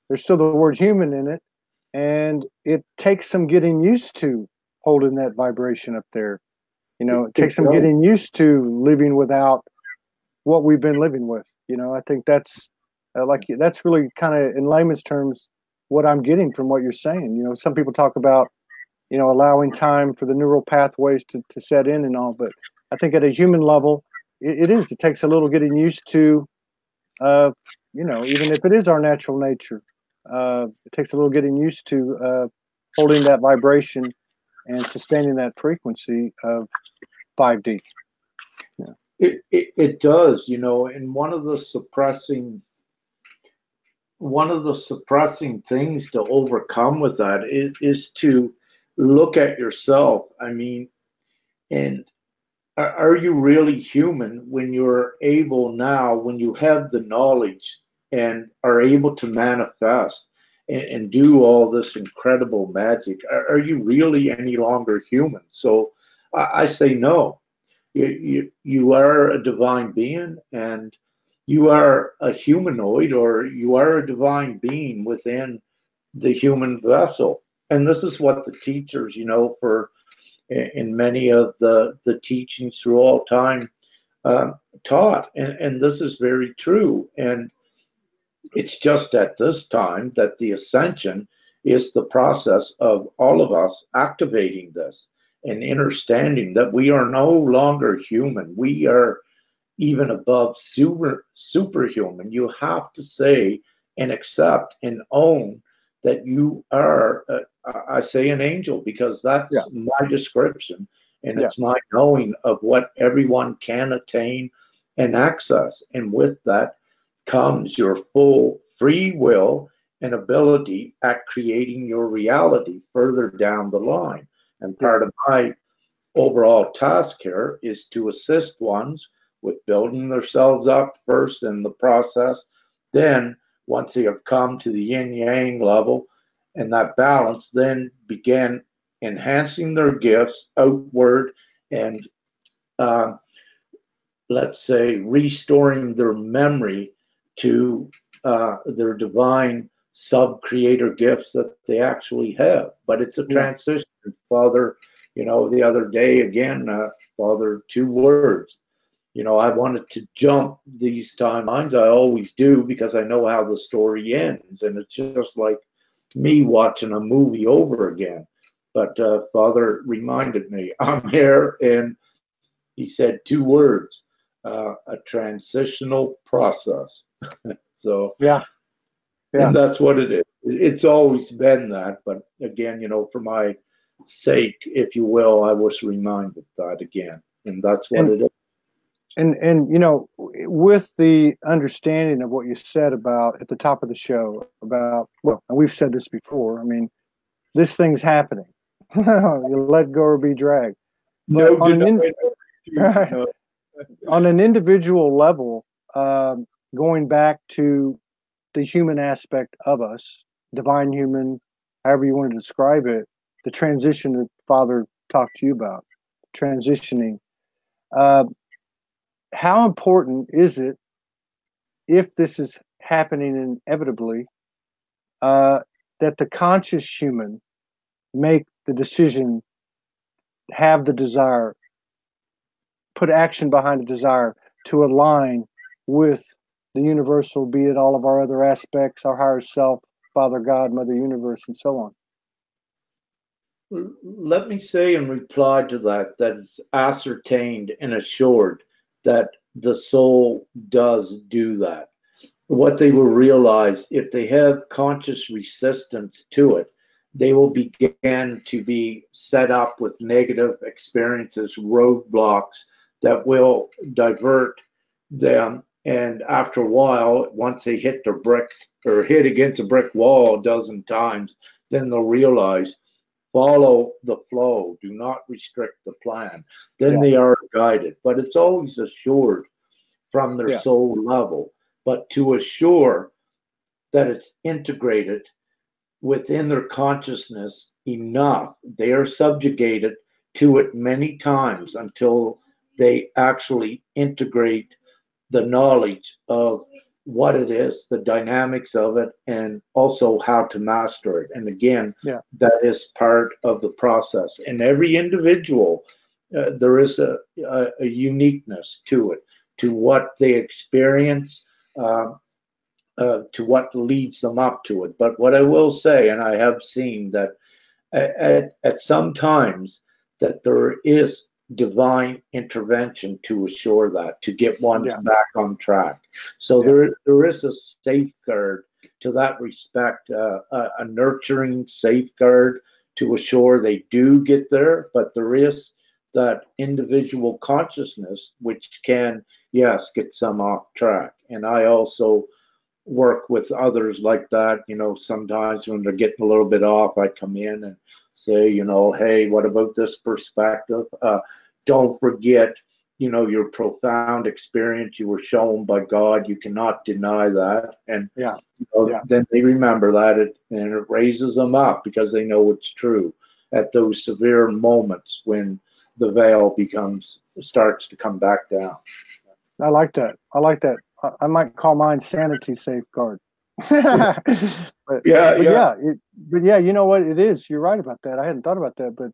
there's still the word human in it, and it takes some getting used to holding that vibration up there. You know, it takes It some does. getting used to living without what we've been living with. You know, I think that's that's really kind of in layman's terms what I'm getting from what you're saying. You know, some people talk about, you know, allowing time for the neural pathways to set in and all, but I think at a human level, it takes a little getting used to, you know, even if it is our natural nature, it takes a little getting used to holding that vibration and sustaining that frequency of 5D. Yeah. It does, you know, and one of the suppressing things to overcome with that is to look at yourself. I mean, and are you really human when you're able now, when you have the knowledge and are able to manifest and do all this incredible magic? Are you really any longer human? So I say no. You are a divine being, and you are a humanoid, or you are a divine being within the human vessel. And this is what the teachers, you know, for in many of the teachings through all time taught. And this is very true. And it's just at this time that the ascension is the process of all of us activating this and understanding that we are no longer human. We are even above superhuman. You have to say and accept and own that you are, I say an angel, because that's my description, and it's my knowing of what everyone can attain and access. And with that comes your full free will and ability at creating your reality further down the line. And part of my overall task here is to assist ones with building themselves up first in the process. Then, once they have come to the yin yang level and that balance, then begin enhancing their gifts outward and, let's say, restoring their memory to their divine sub-creator gifts that they actually have. But it's a transition. Father, you know, the other day again, Father, 2 words. You know, I wanted to jump these timelines. I always do, because I know how the story ends. And it's just like me watching a movie over again. But Father reminded me, I'm here, and he said 2 words, a transitional process. So, and that's what it is. It's always been that. But again, you know, for my sake, if you will, I was reminded that again. And that's what it is. And you know, with the understanding of what you said about at the top of the show about, well, and we've said this before, I mean, this thing's happening. You let go or be dragged. But on an individual level, going back to the human aspect of us, divine human, however you want to describe it, the transition that Father talked to you about, transitioning. How important is it, if this is happening inevitably, that the conscious human make the decision, have the desire, put action behind the desire to align with the universal, be it all of our other aspects, our higher self, Father God, Mother Universe, and so on? Let me say in reply to that it's ascertained and assured that the soul does do that. What they will realize, if they have conscious resistance to it, they will begin to be set up with negative experiences, roadblocks that will divert them. And after a while, once they hit the brick or hit against a brick wall a dozen times, then they'll realize, follow the flow, do not restrict the plan. Then they are guided. But it's always assured from their soul level. But to assure that it's integrated within their consciousness enough, they are subjugated to it many times until they actually integrate the knowledge of what it is, the dynamics of it, and also how to master it. And again, Yeah. that is part of the process. And every individual, there is a uniqueness to it, to what they experience, uh, to what leads them up to it. But what I will say, and I have seen that at some times that there is divine intervention to assure that, to get one Yeah. back on track. So Yeah. there is a safeguard to that respect, a nurturing safeguard to assure they do get there, but there is that individual consciousness which can, yes, get some off track. And I also work with others like that. You know, sometimes when they're getting a little bit off, I come in and say, you know, hey, what about this perspective? Don't forget, you know, your profound experience. You were shown by God. You cannot deny that. And Yeah. you know, Yeah. then they remember that, and it raises them up because they know it's true at those severe moments when the veil starts to come back down. I like that. I like that. I might call mine sanity safeguard. but Yeah, but yeah. yeah, you know what it is. You're right about that. I hadn't thought about that, but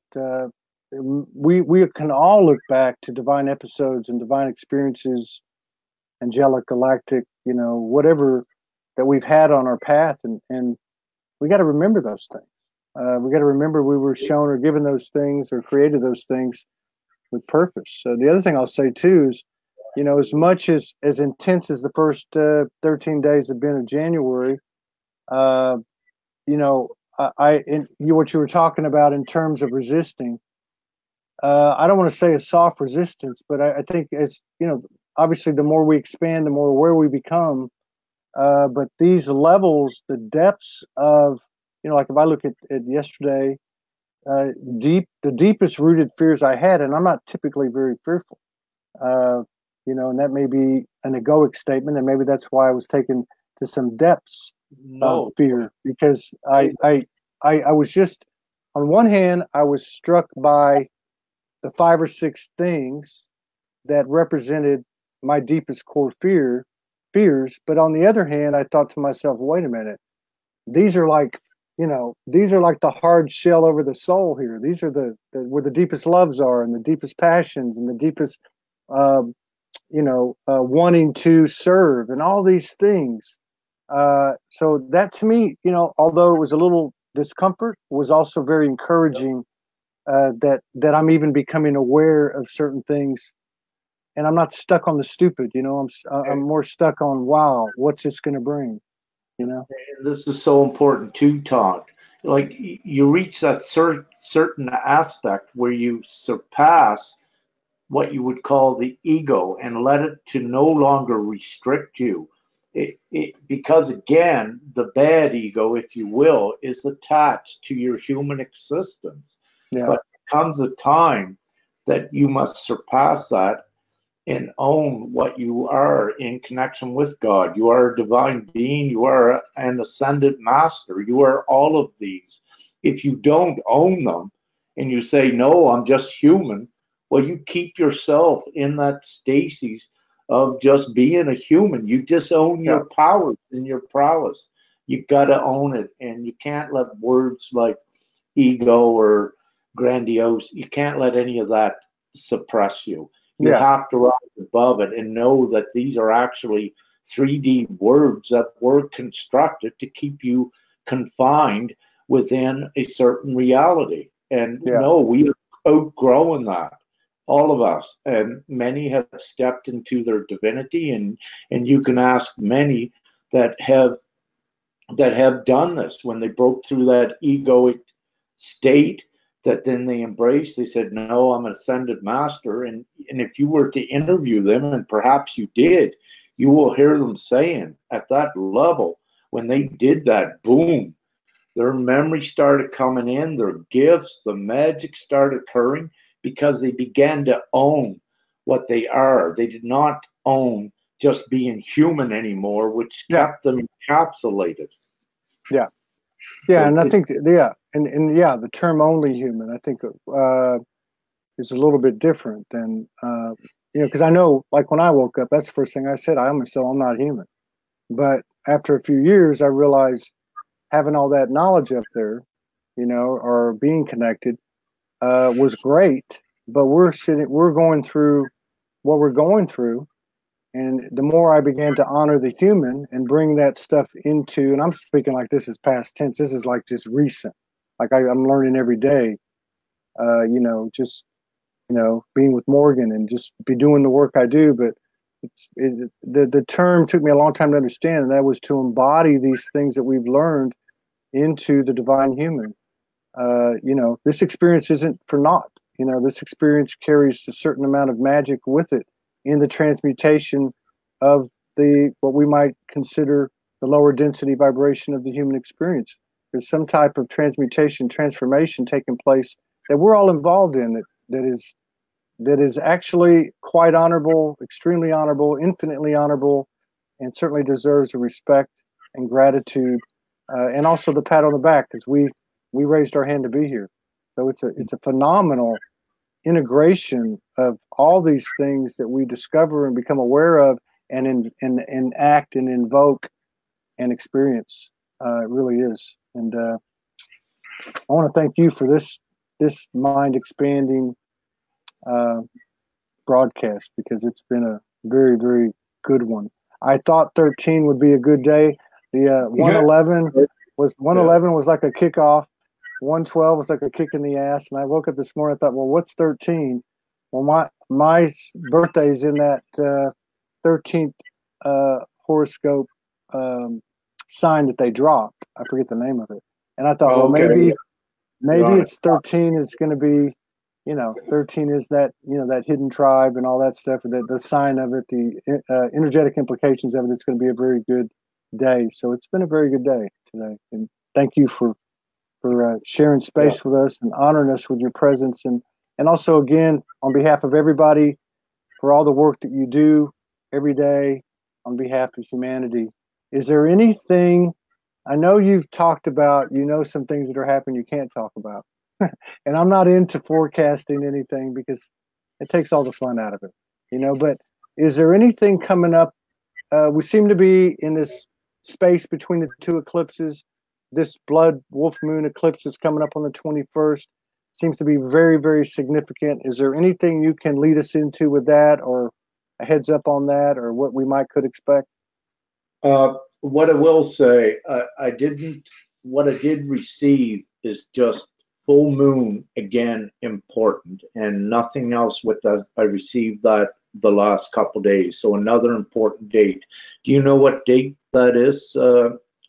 we can all look back to divine episodes and divine experiences, angelic, galactic, you know, whatever that we've had on our path, and we got to remember those things. We got to remember we were shown or given those things or created those things with purpose. So the other thing I'll say too is, you know, as much as intense as the first 13 days have been of January, uh, you know, what you were talking about in terms of resisting, I don't want to say a soft resistance, but I think as, you know, obviously the more we expand, the more aware we become. But these levels, the depths of, you know, like if I look at yesterday, the deepest rooted fears I had, and I'm not typically very fearful, you know, and that may be an egoic statement, and maybe that's why I was taken to some depths of No. fear, because I was just, on one hand, I was struck by the 5 or 6 things that represented my deepest core fears, but on the other hand, I thought to myself, wait a minute, these are like, you know, these are like the hard shell over the soul here. These are the where the deepest loves are, and the deepest passions, and the deepest you know, wanting to serve, and all these things. So that to me, you know, although it was a little discomfort, was also very encouraging. That I'm even becoming aware of certain things, and I'm not stuck on the stupid. You know, I'm more stuck on, wow, what's this going to bring? You know. And this is so important too, Todd. Like you reach that certain aspect where you surpass what you would call the ego and let it to no longer restrict you. Because again, the bad ego, if you will, is attached to your human existence. Yeah. But there comes a time that you must surpass that and own what you are in connection with God. You are a divine being, you are an ascended master, you are all of these. If you don't own them and you say, no, I'm just human, well, you keep yourself in that stasis of just being a human. You disown Yeah. your powers and your prowess. You got to own it, and you can't let words like ego or grandiose, you can't let any of that suppress you. You Yeah. have to rise above it and know that these are actually 3D words that were constructed to keep you confined within a certain reality. And Yeah. no, we are outgrowing that, all of us. And many have stepped into their divinity, and you can ask many that have done this when they broke through that egoic state that then they embraced. They said, no, I'm an ascended master. And if you were to interview them, and perhaps you did, you will hear them saying at that level, when they did that, boom, their memory started coming in, their gifts, the magic started occurring because they began to own what they are. They did not own just being human anymore, which Yeah. kept them encapsulated. Yeah. Yeah. And I think, yeah. And yeah, the term only human, I think, is a little bit different than, you know, because I know, like when I woke up, that's the first thing I said, I'm not human. But after a few years, I realized having all that knowledge up there, or being connected, was great. But we're going through what we're going through. And the more I began to honor the human and bring that stuff into, and I'm speaking like this is past tense, this is like just recent. Like I'm learning every day, just, being with Morgan and just be doing the work I do. But the term took me a long time to understand, and that was to embody these things that we've learned into the divine human. This experience isn't for naught. This experience carries a certain amount of magic with it in the transmutation of what we might consider the lower density vibration of the human experience. There's some type of transformation taking place that we're all involved in that is actually quite honorable, extremely honorable, infinitely honorable, and certainly deserves a respect and gratitude, and also the pat on the back, because we raised our hand to be here. So it's a phenomenal integration of all these things that we discover and become aware of, and act and invoke and experience. It really is. And I want to thank you for this mind expanding broadcast, because it's been a very, very good one. I thought 13 would be a good day. The 111 was like a kickoff. 112 was like a kick in the ass. And I woke up this morning, I thought, well, what's 13? Well, my birthday is in that 13th horoscope sign that they dropped. I forget the name of it. And I thought, maybe it's 13 is going to be, 13 is that, that hidden tribe and all that stuff, the sign of it, the energetic implications of it. It's going to be a very good day. So it's been a very good day today. And thank you for sharing space with us and honoring us with your presence. And also, again, on behalf of everybody, for all the work that you do every day on behalf of humanity, is there anything, I know you've talked about, some things that are happening you can't talk about. And I'm not into forecasting anything because it takes all the fun out of it, but is there anything coming up? We seem to be in this space between the two eclipses. This blood wolf moon eclipse is coming up on the 21st. Seems to be very, very significant. Is there anything you can lead us into with that, or a heads up on that, or what we could expect? What I will say, what I did receive is just full moon, again, important, and nothing else with that. I received that the last couple of days. So another important date. Do you know what date that is,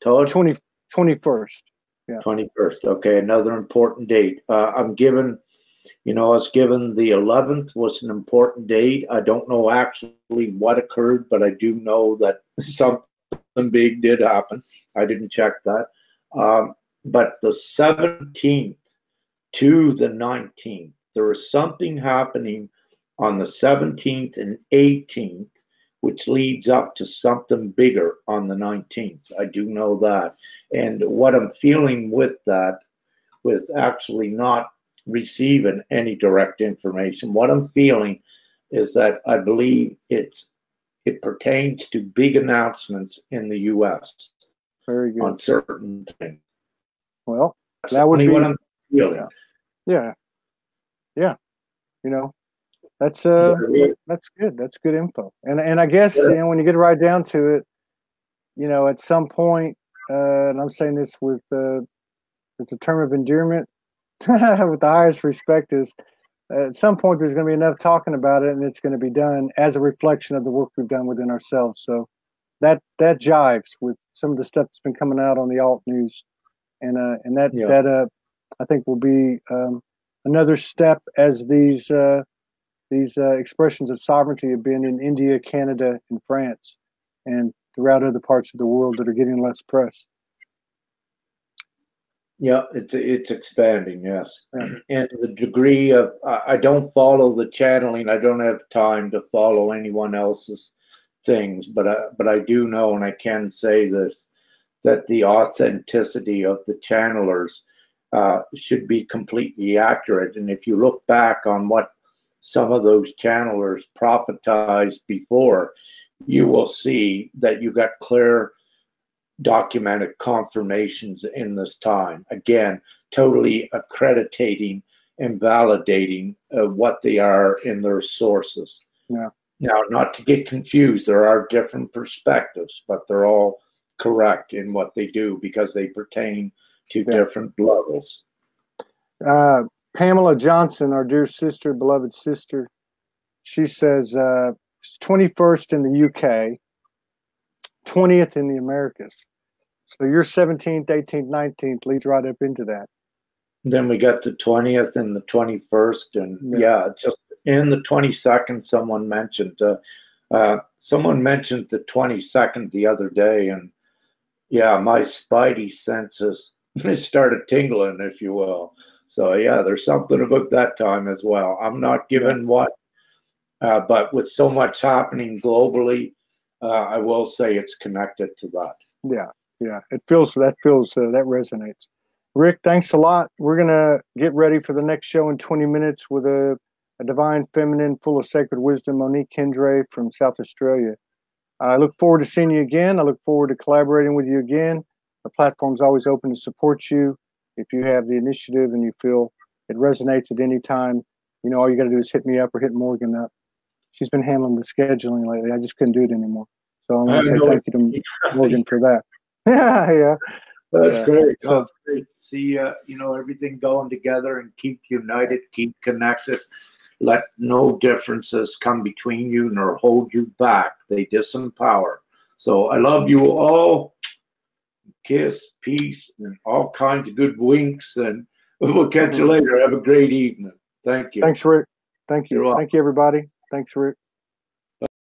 Todd? 21st. Yeah. 21st. Okay, another important date. I'm given, I was given the 11th was an important date. I don't know actually what occurred, but I do know that something big did happen. I didn't check that. But the 17th to the 19th, there is something happening on the 17th and 18th, which leads up to something bigger on the 19th. I do know that. And what I'm feeling with that, with actually not receiving any direct information, what I'm feeling is that I believe it pertains to big announcements in the U.S. Very good. On certain things. Well, that would be what I'm feeling. Yeah. That's good. That's good info. And I guess when you get right down to it, at some point, and I'm saying this with it's a term of endearment, with the highest respect, is at some point there's going to be enough talking about it, and it's going to be done as a reflection of the work we've done within ourselves. So that jives with some of the stuff that's been coming out on the alt news, and that I think will be another step as these expressions of sovereignty have been in India, Canada, and France, and throughout other parts of the world that are getting less press. Yeah, it's expanding, yes. And the degree of, I don't follow the channeling. I don't have time to follow anyone else's things, but I do know, and I can say that the authenticity of the channelers should be completely accurate. And if you look back on what some of those channelers prophetized before, you will see that you got clear documented confirmations in this time. Again, totally accrediting and validating what they are in their sources. Yeah. Now, not to get confused, there are different perspectives, but they're all correct in what they do because they pertain to different levels. Pamela Johnson, our dear sister, beloved sister, she says it's 21st in the UK, 20th in the Americas. So your 17th, 18th, 19th leads right up into that. Then we got the 20th and the 21st, and just in the 22nd, someone mentioned the 22nd the other day, and my spidey senses started tingling, if you will. So there's something about that time as well. I'm not given what, but with so much happening globally, I will say it's connected to that. Yeah, that resonates. Rick, thanks a lot. We're gonna get ready for the next show in 20 minutes with a divine feminine full of sacred wisdom, Monique Kendre from South Australia. I look forward to seeing you again. I look forward to collaborating with you again. Our platform's always open to support you. If you have the initiative and you feel it resonates at any time, all you got to do is hit me up or hit Morgan up. She's been handling the scheduling lately. I just couldn't do it anymore. So I want to say thank you to Morgan for that. Yeah. That's great. So, that's great to see everything going together and keep united, keep connected. Let no differences come between you nor hold you back. They disempower. So I love you all. Kiss, peace, and all kinds of good winks. And we'll catch you later. Have a great evening. Thank you. Thanks, Rick. Thank you. Thank you, everybody. Thanks, Rick.